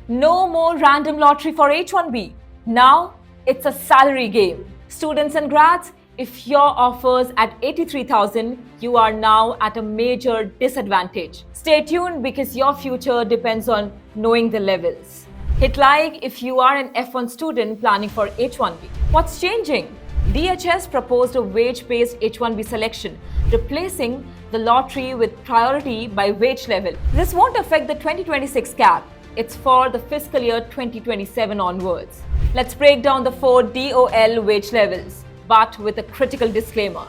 No more random lottery for H1B. Now it's a salary game. Students and grads, if your offers at 83,000, you are now at a major disadvantage. Stay tuned because your future depends on knowing the levels. Hit like if you are an F1 student planning for H1B. What's changing? DHS proposed a wage-based H1B selection, replacing the lottery with priority by wage level. This won't affect the 2026 cap. It's for the fiscal year 2027 onwards. Let's break down the 4 DOL wage levels, but with a critical disclaimer.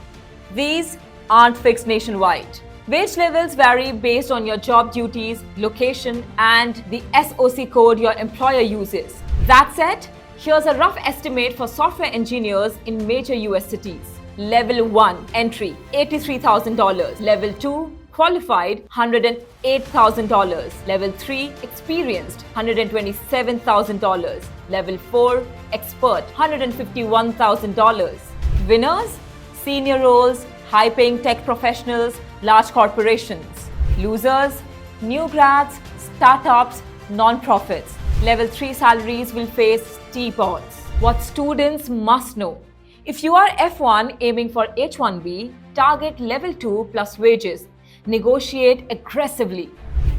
These aren't fixed nationwide. Wage levels vary based on your job duties, location, and the SOC code your employer uses. That said, here's a rough estimate for software engineers in major US cities. Level 1 entry $83,000. Level 2 qualified $108,000. Level 3 experienced $127,000. Level 4 expert $151,000. Winners senior roles, high paying tech professionals, large corporations. Losers new grads, startups, non-profits. Level 3 salaries will face steep odds. What students must know. If you are F1 aiming for H1B, target level 2 plus wages. Negotiate aggressively.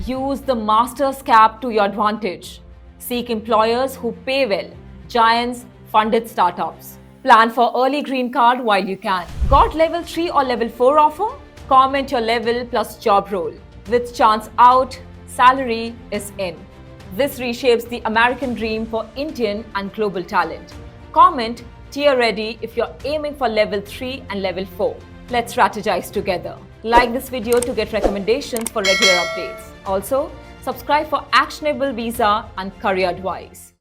Use the master's cap to your advantage. Seek employers who pay well. Giants, funded startups. Plan for early green card while you can. Got level 3 or level 4 offer? Comment your level plus job role. With chance out, salary is in. This reshapes the American dream for Indian and global talent. Comment tier ready if you're aiming for level 3 and level 4. Let's strategize together. Like this video to get recommendations for regular updates. Also, subscribe for actionable visa and career advice.